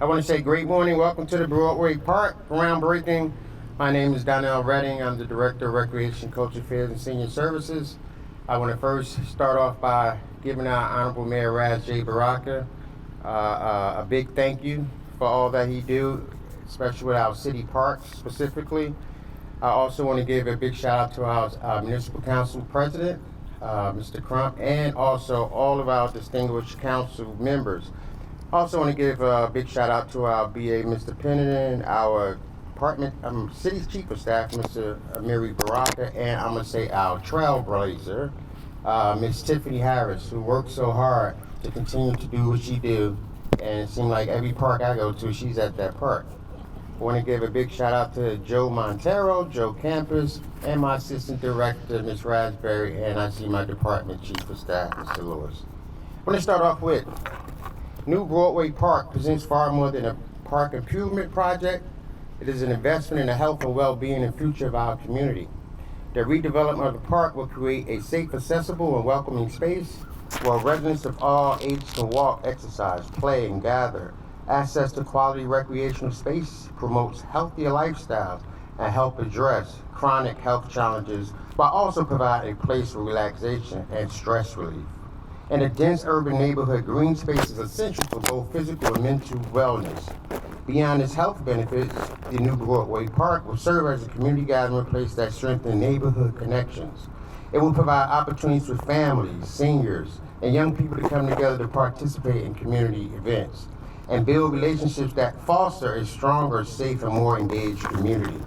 I want to say great morning. Welcome to the Broadway Park groundbreaking. My name is Donnell Redding. I'm the Director of Recreation, Culture Affairs, and Senior Services. I want to first start off by giving our Honorable Mayor Raz J. Baraka a big thank you for all that he do, especially with our city parks specifically. I also want to give a big shout out to our Municipal Council President, Mr. Crump, and also all of our distinguished council members. Also want to give a big shout out to our BA, Mr. Pennington, our department, city's chief of staff, Mr. Amiri Baraka, and I'm going to say our trailblazer, Miss Tiffany Harris, who worked so hard to continue to do what she do. And it seemed like every park I go to, she's at that park. I want to give a big shout out to Joe Montero, Joe Campus, and my assistant director, Ms. Raspberry, and I see my department chief of staff, Mr. Lewis. I want to start off with New Broadway Park presents far more than a park improvement project. It is an investment in the health and well-being and future of our community. The redevelopment of the park will create a safe, accessible, and welcoming space where residents of all ages can walk, exercise, play, and gather. Access to quality recreational space promotes healthier lifestyles and help address chronic health challenges while also providing a place for relaxation and stress relief. In a dense urban neighborhood, green space is essential for both physical and mental wellness. Beyond its health benefits, the new Broadway Park will serve as a community gathering place that strengthens neighborhood connections. It will provide opportunities for families, seniors, and young people to come together to participate in community events and build relationships that foster a stronger, safer, more engaged community.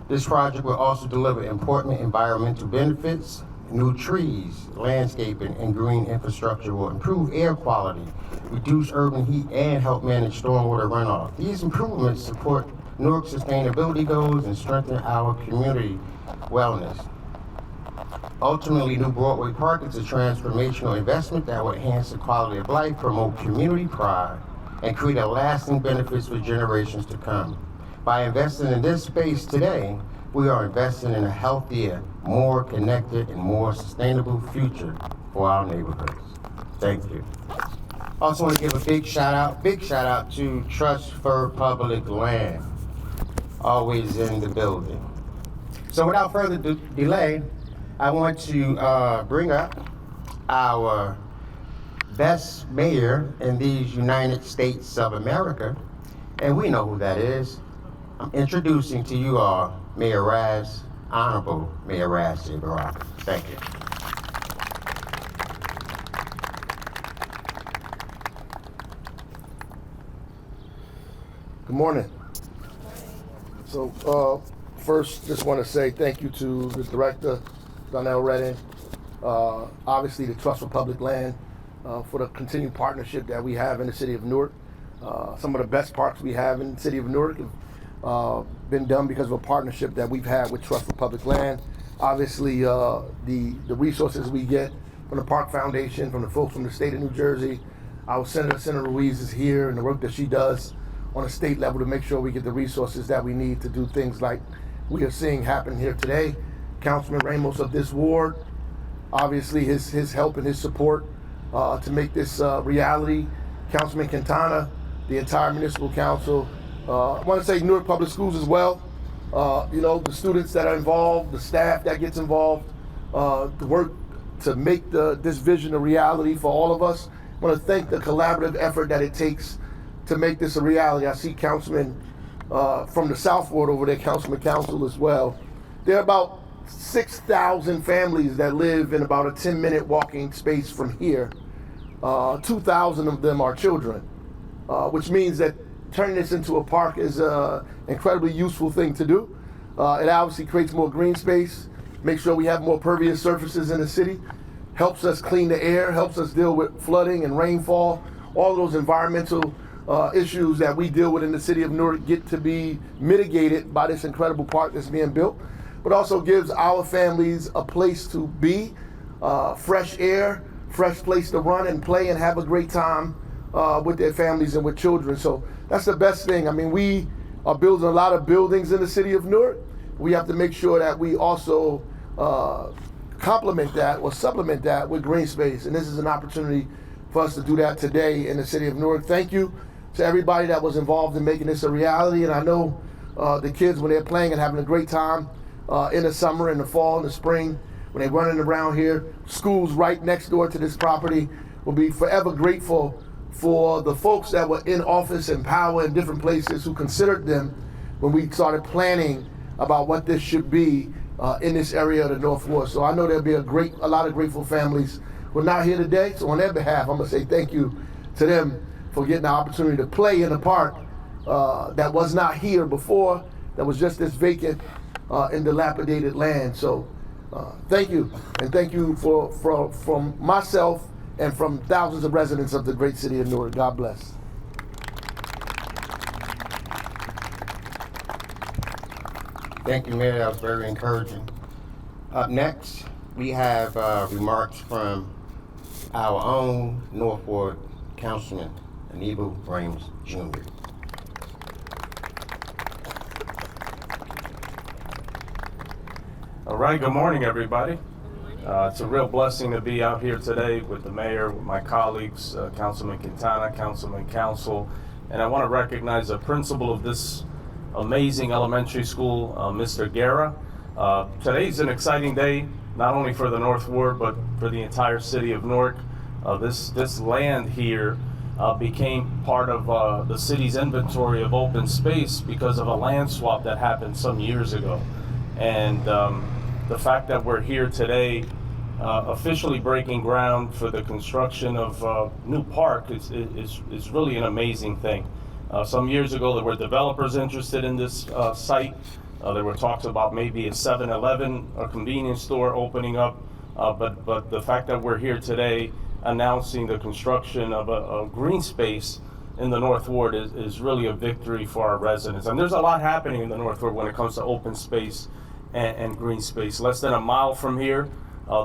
This project will also deliver important environmental benefits. New trees, landscaping, and green infrastructure will improve air quality, reduce urban heat, and help manage stormwater runoff. These improvements support Newark's sustainability goals and strengthen our community wellness. Ultimately, New Broadway Park is a transformational investment that will enhance the quality of life, promote community pride, and create a lasting benefits for generations to come. By investing in this space today, we are investing in a healthier, more connected, and more sustainable future for our neighborhoods. Thank you. Also want to give a big shout out to Trust for Public Land, always in the building. So without further delay, I want to bring up our best mayor in these United States of America, and we know who that is. I'm introducing to you all Mayor Raz, Honorable Mayor Raz J. Baraka. Thank you. Good morning. So first, just want to say thank you to the director, Donnell Redding, obviously the Trust for Public Land, for the continued partnership that we have in the city of Newark. Some of the best parks we have in the city of Newark have been done because of a partnership that we've had with Trust for Public Land. Obviously, the resources we get from the Park Foundation, from the folks from the state of New Jersey. Our Senator Ruiz is here, and the work that she does on a state level to make sure we get the resources that we need to do things like we are seeing happen here today. Councilman Ramos of this ward, obviously his help and his support to make this reality. Councilman Quintana, the entire municipal council. I want to say Newark Public Schools as well. The students that are involved, the staff that gets involved, the work to make this vision a reality for all of us. I want to thank the collaborative effort that it takes to make this a reality. I see Councilman from the South Ward over there, Councilman Council as well. There are about 6,000 families that live in about a 10-minute walking space from here. 2,000 of them are children, which means that turning this into a park is an incredibly useful thing to do. It obviously creates more green space, makes sure we have more pervious surfaces in the city, helps us clean the air, helps us deal with flooding and rainfall. All of those environmental issues that we deal with in the city of Newark get to be mitigated by this incredible park that's being built, but also gives our families a place to be, fresh air, fresh place to run and play and have a great time with their families and with children. So that's the best thing. I mean, we are building a lot of buildings in the city of Newark. We have to make sure that we also complement that or supplement that with green space. And this is an opportunity for us to do that today in the city of Newark. Thank you to everybody that was involved in making this a reality. And I know the kids, when they're playing and having a great time in the summer, in the fall, in the spring, when they're running around here, schools right next door to this property will be forever grateful for the folks that were in office and power in different places who considered them when we started planning about what this should be in this area of the North Ward. So I know there'll be a lot of grateful families who are not here today. So on their behalf, I'm gonna say thank you to them for getting the opportunity to play in a park that was not here before, that was just this vacant and dilapidated land. So thank you, and thank you from myself and from thousands of residents of the great city of Newark. God bless. Thank you, Mayor. That was very encouraging. Up next, we have remarks from our own North Ward Councilman, Anibu Rames Jr. All right, good morning, everybody. It's a real blessing to be out here today with the mayor, with my colleagues, Councilman Quintana, Councilman Council, and I want to recognize the principal of this amazing elementary school, Mr. Guerra. Today's an exciting day, not only for the North Ward, but for the entire city of Newark. This land here became part of the city's inventory of open space because of a land swap that happened some years ago. And the fact that we're here today officially breaking ground for the construction of a new park is really an amazing thing. Some years ago, there were developers interested in this site. There were talks about maybe a 7-Eleven, a convenience store opening up. But the fact that we're here today announcing the construction of a green space in the North Ward is really a victory for our residents. And there's a lot happening in the North Ward when it comes to open space and green space. Less than a mile from here,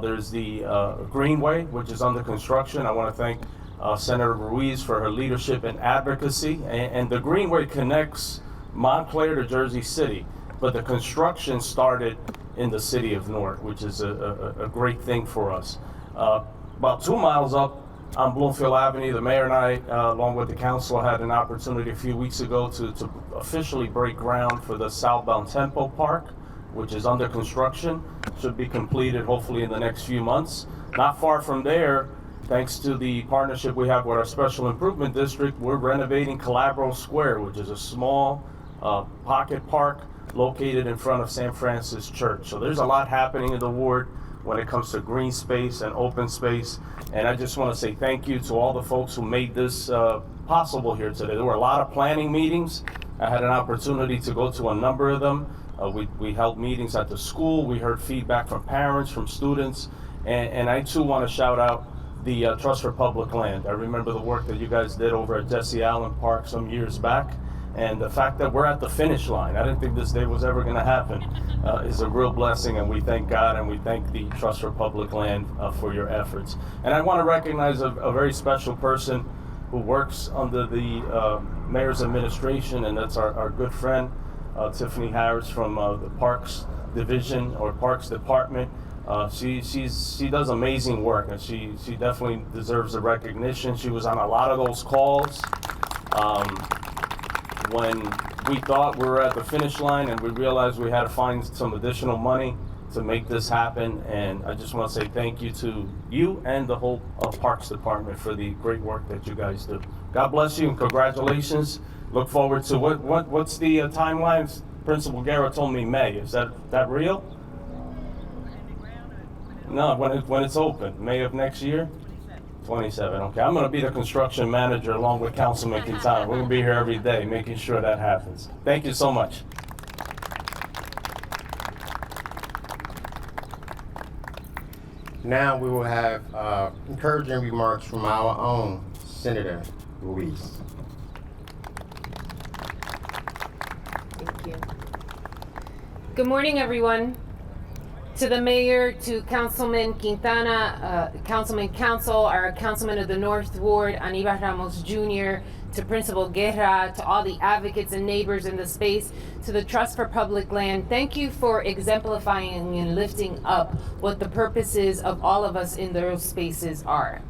there's the Greenway, which is under construction. I want to thank Senator Ruiz for her leadership and advocacy. And the Greenway connects Montclair to Jersey City, but the construction started in the city of Newark, which is a great thing for us. About 2 miles up on Bloomfield Avenue, the mayor and I, along with the council, had an opportunity a few weeks ago to officially break ground for the Southbound Tempo Park, which is under construction, should be completed hopefully in the next few months. Not far from there, thanks to the partnership we have with our Special Improvement District, we're renovating Calabro Square, which is a small pocket park located in front of St. Francis Church. So there's a lot happening in the ward when it comes to green space and open space. And I just want to say thank you to all the folks who made this possible here today. There were a lot of planning meetings. I had an opportunity to go to a number of them. We held meetings at the school. We heard feedback from parents, from students. And I too want to shout out the Trust for Public Land. I remember the work that you guys did over at Jesse Allen Park some years back. And the fact that we're at the finish line, I didn't think this day was ever going to happen, is a real blessing. And we thank God and we thank the Trust for Public Land for your efforts. And I want to recognize a very special person who works under the mayor's administration, and that's our good friend, Tiffany Harris from the Parks Division or Parks Department. She does amazing work, and she definitely deserves the recognition. She was on a lot of those calls when we thought we were at the finish line, and we realized we had to find some additional money to make this happen. And I just want to say thank you to you and the whole Parks Department for the great work that you guys do. God bless you and congratulations. Look forward to what's the timelines? Principal Guerra told me May. Is that real? No, when it's open, May of next year? 27, okay. I'm gonna be the construction manager along with Councilman Quintana. We're gonna be here every day making sure that happens. Thank you so much. Now we will have encouraging remarks from our own Senator Ruiz. Thank you. Good morning, everyone. To the mayor, to Councilman Quintana, Councilman Council, our councilman of the North Ward, Aníbal Ramos Jr., to Principal Guerra, to all the advocates and neighbors in the space, to the Trust for Public Land, thank you for exemplifying and lifting up what the purposes of all of us in those spaces are.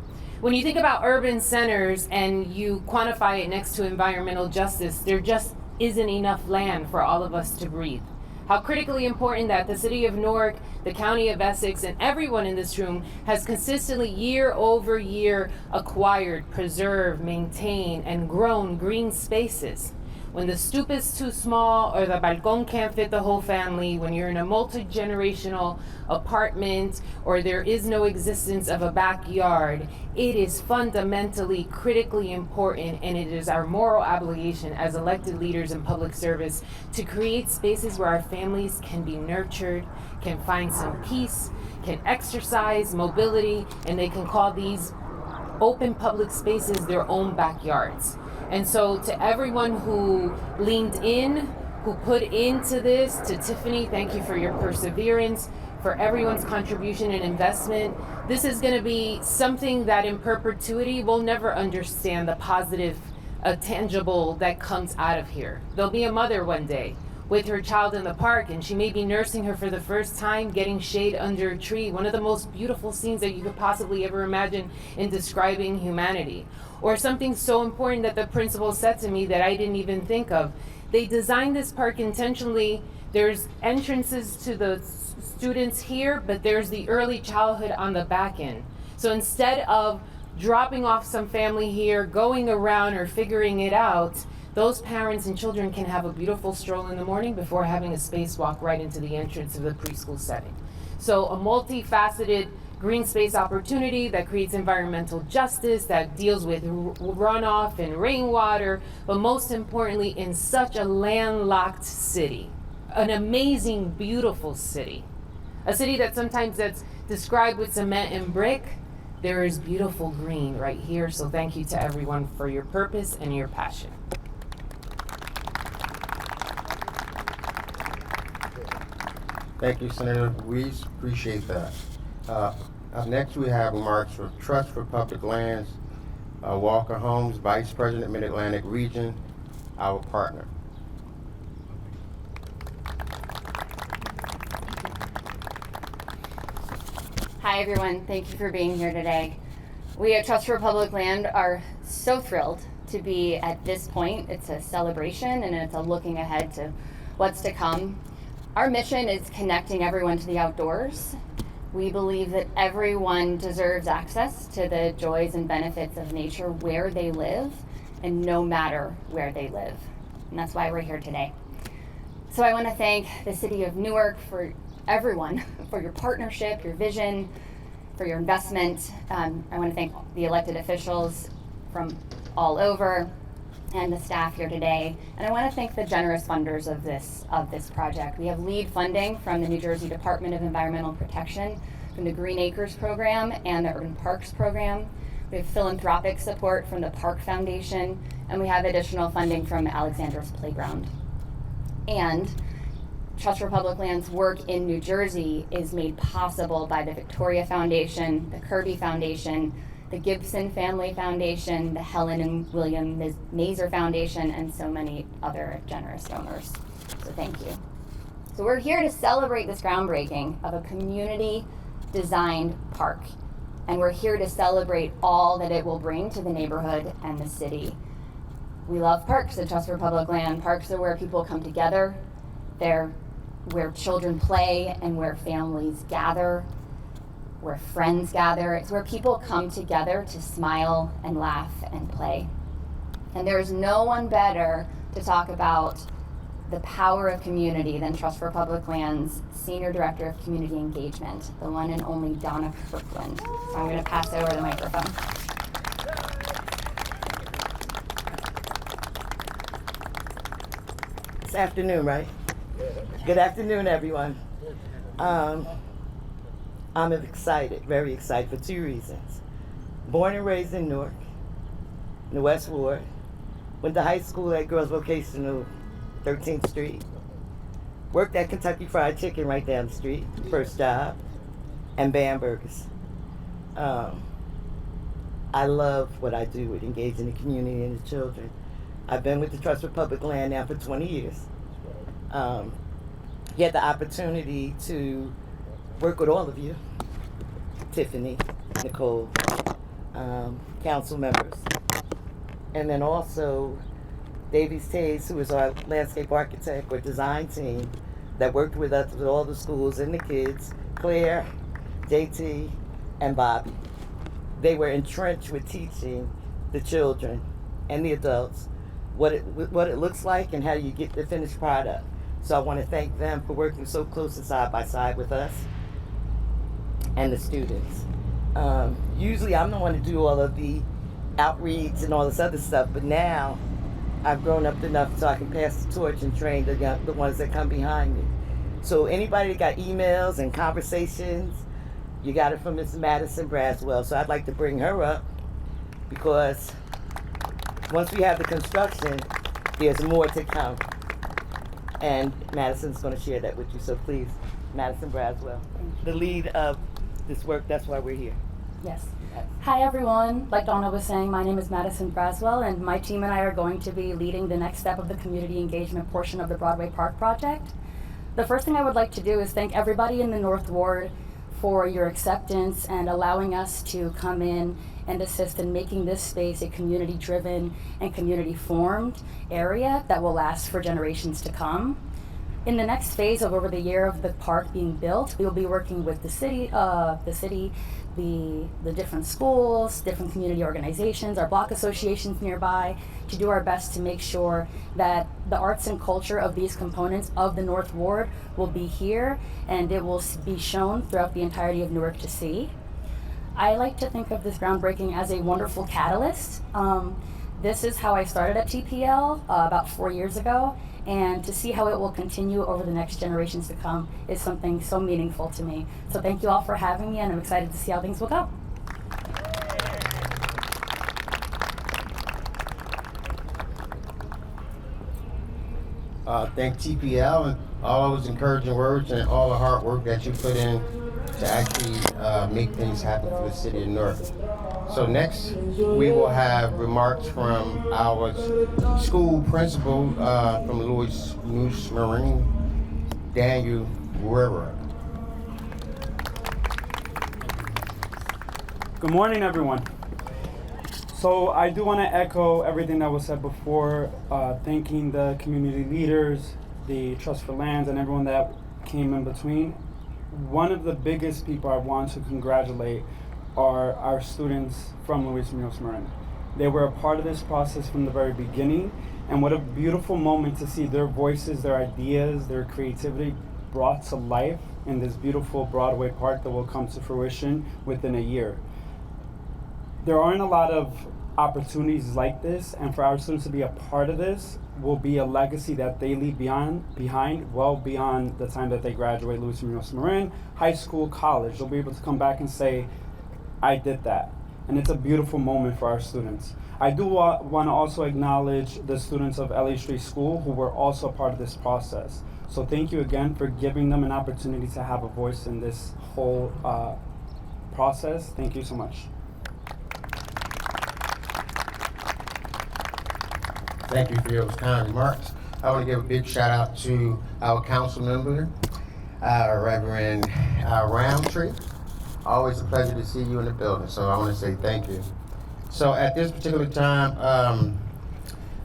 When you think about urban centers and you quantify it next to environmental justice, there just isn't enough land for all of us to breathe. How critically important that the city of Newark, the county of Essex, and everyone in this room has consistently year over year acquired, preserved, maintained, and grown green spaces. When the stoop is too small or the balcón can't fit the whole family, when you're in a multi-generational apartment or there is no existence of a backyard, it is fundamentally critically important, and it is our moral obligation as elected leaders in public service to create spaces where our families can be nurtured, can find some peace, can exercise mobility, and they can call these open public spaces their own backyards. And so to everyone who leaned in, who put into this, to Tiffany, thank you for your perseverance, for everyone's contribution and investment. This is going to be something that in perpetuity we'll never understand the positive, tangible that comes out of here. There'll be a mother one day with her child in the park, and she may be nursing her for the first time, getting shade under a tree, one of the most beautiful scenes that you could possibly ever imagine in describing humanity. Or something so important that the principal said to me that I didn't even think of. They designed this park intentionally. There's entrances to the students here, but there's the early childhood on the back end. So instead of dropping off some family here, going around or figuring it out, those parents and children can have a beautiful stroll in the morning before having a spacewalk right into the entrance of the preschool setting. So a multifaceted green space opportunity that creates environmental justice, that deals with runoff and rainwater, but most importantly, in such a landlocked city, an amazing, beautiful city, a city that sometimes that's described with cement and brick. There is beautiful green right here. So thank you to everyone for your purpose and your passion. Thank you, Senator Ruiz. Appreciate that. Up next, we have remarks for Trust for Public Lands, Walker Holmes, Vice President, Mid-Atlantic Region, our partner. Hi, everyone. Thank you for being here today. We at Trust for Public Land are so thrilled to be at this point. It's a celebration and it's a looking ahead to what's to come. Our mission is connecting everyone to the outdoors. We believe that everyone deserves access to the joys and benefits of nature where they live and no matter where they live. And that's why we're here today. So I want to thank the City of Newark for everyone, for your partnership, your vision, for your investment. I want to thank the elected officials from all over and the staff here today. And I want to thank the generous funders of this project. We have lead funding from the New Jersey Department of Environmental Protection, from the Green Acres Program and the Urban Parks Program. We have philanthropic support from the Park Foundation, and we have additional funding from Alexandra's Playground. And Trust for Public Land's work in New Jersey is made possible by the Victoria Foundation, the Kirby Foundation, the Gibson Family Foundation, the Helen and William Mazer Foundation, and so many other generous donors. So thank you. So we're here to celebrate this groundbreaking of a community-designed park. And we're here to celebrate all that it will bring to the neighborhood and the city. We love parks at Trust for Public Land. Parks are where people come together. They're where children play and where families gather, where friends gather. It's where people come together to smile and laugh and play. And there's no one better to talk about the power of community than Trust for Public Land's Senior Director of Community Engagement, the one and only Donna Kirkland. So I'm going to pass over the microphone. It's afternoon, right? Good afternoon, everyone. I'm excited, very excited for two reasons. Born and raised in Newark, in the West Ward. Went to high school at Girls Vocational, 13th Street. Worked at Kentucky Fried Chicken right down the street, first job, and Bambergers. I love what I do with engaging the community and the children. I've been with the Trust for Public Land now for 20 years. Get the opportunity to work with all of you, Tiffany, Nicole, council members. And then also Davies Tays, who is our landscape architect or design team that worked with us with all the schools and the kids, Claire, JT, and Bobby. They were entrenched with teaching the children and the adults what it looks like and how you get the finished product. So I want to thank them for working so close and side by side with us and the students. Usually I'm the one to do all of the outreach and all this other stuff, but now I've grown up enough so I can pass the torch and train the ones that come behind me. So anybody that got emails and conversations, you got it from Ms. Madison Braswell. So I'd like to bring her up because once we have the construction, there's more to come. And Madison's going to share that with you. So please, Madison Braswell, the lead of this work, that's why we're here. Yes. Hi everyone. Like Donna was saying, my name is Madison Braswell, and my team and I are going to be leading the next step of the community engagement portion of the Broadway Park project. The first thing I would like to do is thank everybody in the North Ward for your acceptance and allowing us to come in and assist in making this space a community-driven and community-formed area that will last for generations to come. In the next phase of over the year of the park being built, we will be working with the city, the different schools, different community organizations, our block associations nearby, to do our best to make sure that the arts and culture of these components of the North Ward will be here and it will be shown throughout the entirety of Newark to see. I like to think of this groundbreaking as a wonderful catalyst. This is how I started at TPL about 4 years ago, and to see how it will continue over the next generations to come is something so meaningful to me. So thank you all for having me, and I'm excited to see how things will go. Thank TPL and all those encouraging words and all the hard work that you put in to actually make things happen for the city of Newark. So next, we will have remarks from our school principal from Louis Marine, Daniel Guerrero. Good morning, everyone. So I do want to echo everything that was said before, thanking the community leaders, the Trust for Lands, and everyone that came in between. One of the biggest people I want to congratulate are our students from Luis Munoz Marin. They were a part of this process from the very beginning, and what a beautiful moment to see their voices, their ideas, their creativity brought to life in this beautiful Broadway park that will come to fruition within a year. There aren't a lot of opportunities like this, and for our students to be a part of this will be a legacy that they leave behind well beyond the time that they graduate Luis Munoz Marin, high school, college. They'll be able to come back and say, I did that. And it's a beautiful moment for our students. I do want to also acknowledge the students of LA Street School who were also a part of this process. So thank you again for giving them an opportunity to have a voice in this whole process. Thank you so much. Thank you for your kind remarks. I want to give a big shout out to our council member, Reverend Roundtree. Always a pleasure to see you in the building, so I want to say thank you. So at this particular time,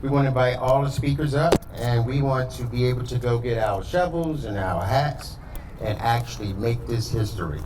we want to invite all the speakers up, and we want to be able to go get our shovels and our hats and actually make this history.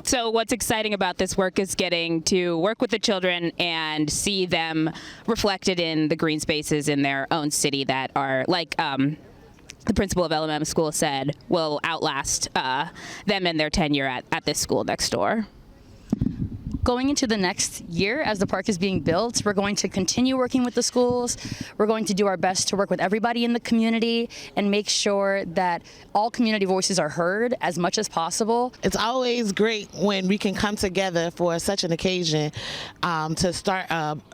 So what's exciting about this work is getting to work with the children and see them reflected in the green spaces in their own city that are, like the principal of LMM school said, will outlast them and their tenure at this school next door. going into the next year, as the park is being built, we're going to continue working with the schools. We're going to do our best to work with everybody in the community and make sure that all community voices are heard as much as possible. It's always great when we can come together for such an occasion to start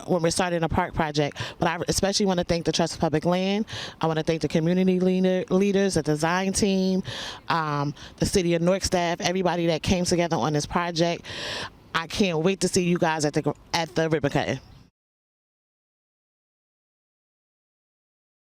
when we're starting a park project. But I especially want to thank the Trust for Public Land. I want to thank the community leaders, the design team, the City of Newark staff, everybody that came together on this project. I can't wait to see you guys at the ribbon cutting.